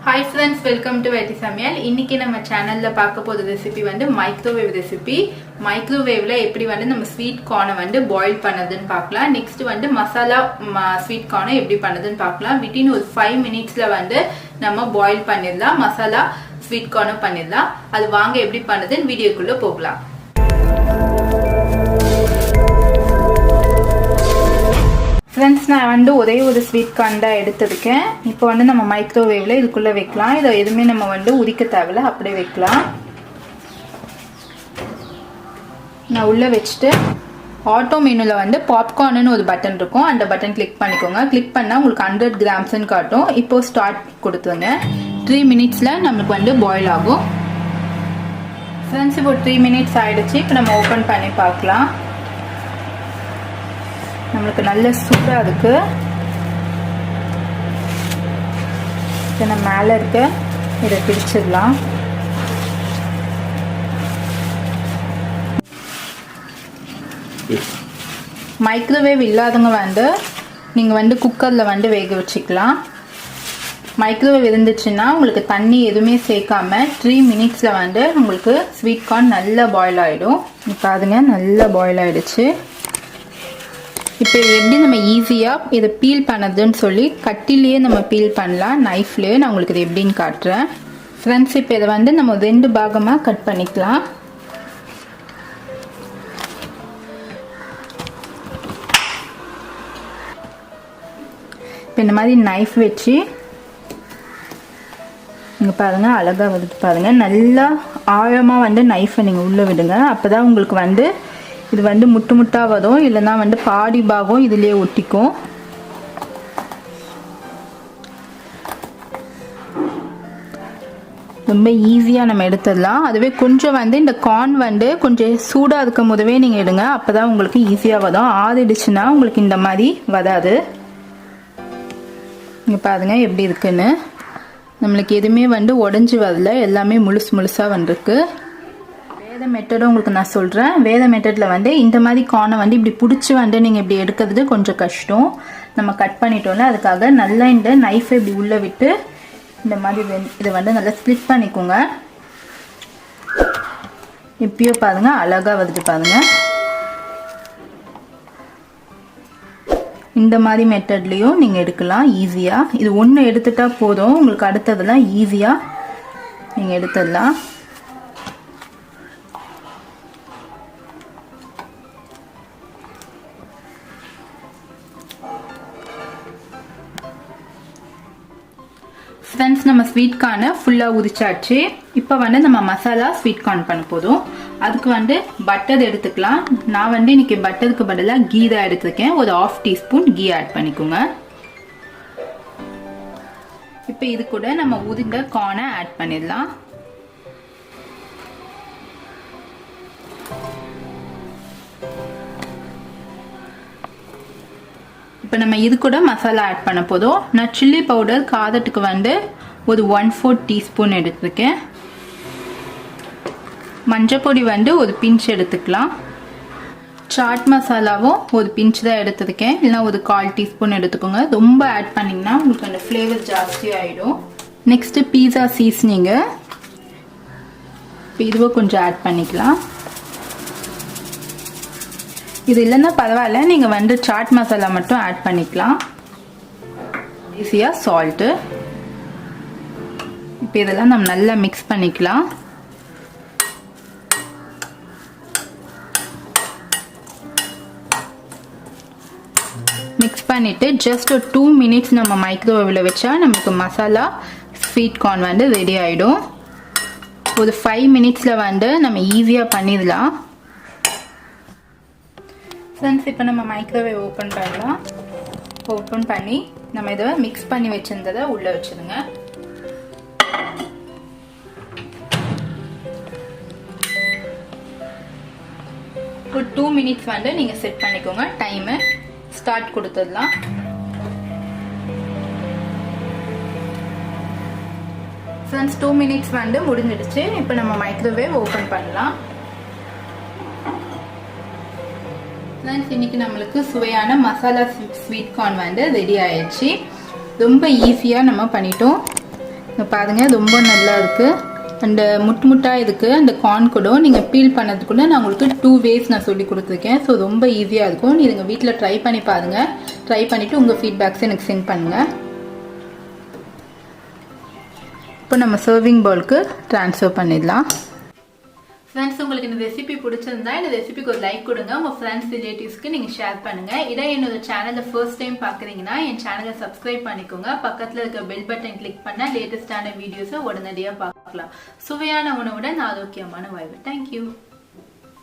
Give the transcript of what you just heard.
Hi friends, welcome to Ifb Samayal. இன்னைக்கு நம்ம சேனல்ல பார்க்க போற ரெசிபி வந்து மைக்ரோவேவ் ரெசிபி. மைக்ரோவேவ்ல எப்படி வந்து நம்ம ஸ்வீட் கார்னை வந்து பாயில் பண்ணதுன்னு பார்க்கலாம். நெக்ஸ்ட் வந்து மசாலா ஸ்வீட் கார்னை எப்படி பண்ணதுன்னு பார்க்கலாம். வித்தின் ஒரு 5 மினிட்ஸ்ல வந்து நம்ம பாயில் பண்ணிடலாம். மசாலா ஸ்வீட் கார்னும் பண்ணிடலாம். அது வாங்க எப்படி பண்ணதுன்னு வீடியோக்குள்ள போகலாம். ஃப்ரெண்ட்ஸ், நான் வந்து ஒரே ஒரு ஸ்வீட் கார்ன் தான் எடுத்துருக்கேன். இப்போ வந்து நம்ம மைக்ரோவேவ்ல இதுக்குள்ளே வைக்கலாம். இதை எதுவுமே நம்ம வந்து உரிக்க தேவையில்ல, அப்படியே வைக்கலாம். நான் உள்ளே வச்சுட்டு ஆட்டோ மெனுவில் வந்து பாப்கார்னு ஒரு பட்டன் இருக்கும். அந்த பட்டன் கிளிக் பண்ணிக்கோங்க. கிளிக் பண்ணால் உங்களுக்கு 100 கிராம்ஸ்ன்னு காட்டும். இப்போது ஸ்டார்ட் கொடுத்துருங்க. 3 மினிட்ஸில் நம்மளுக்கு வந்து பாயில் ஆகும். ஃப்ரெண்ட்ஸ், இப்போ 3 மினிட்ஸ் ஆகிடுச்சு. இப்போ நம்ம ஓப்பன் பண்ணி பார்க்கலாம். நம்மளுக்கு நல்ல சூடாக இருக்கு. இதை நம்ம மேலே இருக்க இதை பிரிச்சிடலாம். மைக்ரோவேவ் இல்லாதவங்க வந்து நீங்கள் வந்து குக்கரில் வந்து வேக வச்சுக்கலாம். மைக்ரோவேவ் இருந்துச்சுன்னா உங்களுக்கு தண்ணி எதுவுமே சேர்க்காம 3 மினிட்ஸில் வந்து உங்களுக்கு ஸ்வீட் கார்ன் நல்லா பாயில் ஆகிடும். இப்போ அதுங்க நல்லா பாயில் ஆகிடுச்சு. இப்போ எப்படி நம்ம ஈஸியாக இதை பீல் பண்ணதுன்னு சொல்லி கட்டிலேயே நம்ம பீல் பண்ணலாம். நைஃப்லேயே நான் உங்களுக்கு இது எப்படின்னு காட்டுறேன். ஃப்ரெண்ட்ஸ், இப்போ இதை வந்து நம்ம 2 பாகமாக கட் பண்ணிக்கலாம். இப்போ இந்த மாதிரி நைஃப் வச்சு நீங்கள் பாருங்கள், அழகாக வந்துட்டு பாருங்கள். நல்லா ஆழமாக வந்து நைஃபை நீங்கள் உள்ளே விடுங்க. அப்போ தான் உங்களுக்கு வந்து இது வந்து முட்டு முட்டாக வரும். இல்லைன்னா வந்து பாதி பாகம் இதுலேயே ஒட்டிக்கும். ரொம்ப ஈஸியாக நம்ம எடுத்துடலாம். அதுவே கொஞ்சம் வந்து இந்த கார்ன் வந்து கொஞ்சம் சூடாக இருக்கும் போதவே நீங்கள் எடுங்க. அப்போ தான் உங்களுக்கு ஈஸியாக வரும். ஆறிடுச்சுன்னா உங்களுக்கு இந்த மாதிரி வராது. இங்கே பாருங்க எப்படி இருக்குன்னு. நம்மளுக்கு எதுவுமே வந்து உடஞ்சி வரல, எல்லாமே முழுசாக வந்துருக்கு. வேத மெத்தடும் உங்களுக்கு நான் சொல்கிறேன். வேத மெத்தடில் வந்து இந்த மாதிரி கார்னை வந்து இப்படி பிடிச்சி வந்து நீங்கள் இப்படி எடுக்கிறது கொஞ்சம் கஷ்டம். நம்ம கட் பண்ணிட்டோம்ல, அதுக்காக நல்லா இந்த நைஃபை இப்படி உள்ளே விட்டு இந்த மாதிரி இதை வந்து நல்லா ஸ்ப்ளிட் பண்ணிக்கோங்க. இப்பயோ பாருங்க அழகாக வந்துட்டு பாருங்க. இந்த மாதிரி மெத்தட்லேயும் நீங்கள் எடுக்கலாம் ஈஸியாக. இது ஒன்று எடுத்துட்டா போதும், உங்களுக்கு அடுத்ததெல்லாம் ஈஸியாக நீங்கள் எடுத்துடலாம். ஃப்ரெண்ட்ஸ், நம்ம ஸ்வீட் கார்னை ஃபுல்லாக உரிச்சாச்சு. இப்போ வந்து நம்ம மசாலா ஸ்வீட் கார்ன் பண்ண போதும். அதுக்கு வந்து பட்டர் எடுத்துக்கலாம். நான் வந்து இன்னைக்கு பட்டருக்கு பதிலாக கீ தான் எடுத்துருக்கேன். ஒரு 1/2 டீஸ்பூன் கீ ஆட் பண்ணிக்கோங்க. இப்போ இது கூட நம்ம உரிந்த கார்னை ஆட் பண்ணிடலாம். இப்போ நம்ம இது கூட மசாலா ஆட் பண்ண போதும். நான் சில்லி பவுடர் காரத்துக்கு வந்து ஒரு 1/4 டீஸ்பூன் எடுத்துருக்கேன். மஞ்சள் பொடி வந்து ஒரு பிஞ்ச் எடுத்துக்கலாம். சாட் மசாலாவும் ஒரு பிஞ்ச் தான் எடுத்துருக்கேன். இல்லைனா ஒரு 1/4 டீஸ்பூன் எடுத்துக்கோங்க. ரொம்ப ஆட் பண்ணிங்கன்னா உங்களுக்கு அந்த ஃப்ளேவர் ஜாஸ்தி ஆகிடும். நெக்ஸ்ட்டு பீஸா சீசனிங்கு இப்போ இதுவும் கொஞ்சம் ஆட் பண்ணிக்கலாம். இது இல்லைன்னா பரவாயில்ல, நீங்கள் வந்து சாட் மசாலா மட்டும் ஆட் பண்ணிக்கலாம். ஈஸியாக சால்ட்டு. இப்போ இதெல்லாம் நம்ம நல்லா மிக்ஸ் பண்ணிக்கலாம். மிக்ஸ் பண்ணிவிட்டு ஜஸ்ட் ஒரு 2 மினிட்ஸ் நம்ம மைக்ரோவேவில் வச்சா நமக்கு மசாலா ஸ்வீட் கார்ன் வந்து ரெடி ஆகிடும். ஒரு 5 மினிட்ஸில் வந்து நம்ம ஈஸியாக பண்ணிடலாம். ஃப்ரெண்ட்ஸ், இப்போ நம்ம மைக்ரோவேவ் ஓப்பன் பண்ணலாம். ஓப்பன் பண்ணி நம்ம இதை மிக்ஸ் பண்ணி வச்சிருந்ததை உள்ளே வச்சுருங்க. ஒரு 2 மினிட்ஸ் வந்து நீங்கள் செட் பண்ணிக்கோங்க. டைமு ஸ்டார்ட் கொடுத்துடலாம். ஃப்ரெண்ட்ஸ், 2 மினிட்ஸ் வந்து முடிஞ்சிடுச்சு. இப்போ நம்ம மைக்ரோவேவ் ஓப்பன் பண்ணலாம். ஃப்ரெண்ட்ஸ், இன்னைக்கு நம்மளுக்கு சுவையான மசாலா ஸ்வீட் கார்ன் வந்து ரெடி ஆயிடுச்சு. ரொம்ப ஈஸியாக நம்ம பண்ணிட்டோம். இங்க பாருங்க ரொம்ப நல்லா இருக்கு. அந்த முட்டா இருக்கு. அந்த கார்ன் கூட நீங்க பீல் பண்ணதுக்குள்ள நான் உங்களுக்கு 2 ways நான் சொல்லி கொடுத்துருக்கேன். ஸோ ரொம்ப ஈஸியா இருக்கும். நீங்க வீட்டில் ட்ரை பண்ணி பாருங்க. ட்ரை பண்ணிட்டு உங்க ஃபீட்பேக்ஸ் எனக்கு சென்ட் பண்ணுங்க. இப்போ நம்ம சர்விங் பவுலுக்கு ட்ரான்ஸ்ஃபர் பண்ணிடலாம். ஃப்ரெண்ட்ஸ், உங்களுக்கு இந்த ரெசிபி பிடிச்சிருந்தா இந்த ரெசிபிக்கு ஒரு லைக் கொடுங்க. உங்க ஃப்ரெண்ட்ஸ் ரிலேட்டிவ்ஸ்க்கு நீங்க ஷேர் பண்ணுங்க. இதை என்னோட சேனலை ஃபர்ஸ்ட் டைம் பாக்குறீங்கன்னா என் சேனலை சப்ஸ்கிரைப் பண்ணிக்கோங்க. பக்கத்துல இருக்க பெல் பட்டன் கிளிக் பண்ணா லேட்டஸ்டான வீடியோஸை உடனடியாக பார்க்கலாம். சுவையான உணவுடன் ஆரோக்கியமான வாழ்வு. தேங்க்யூ.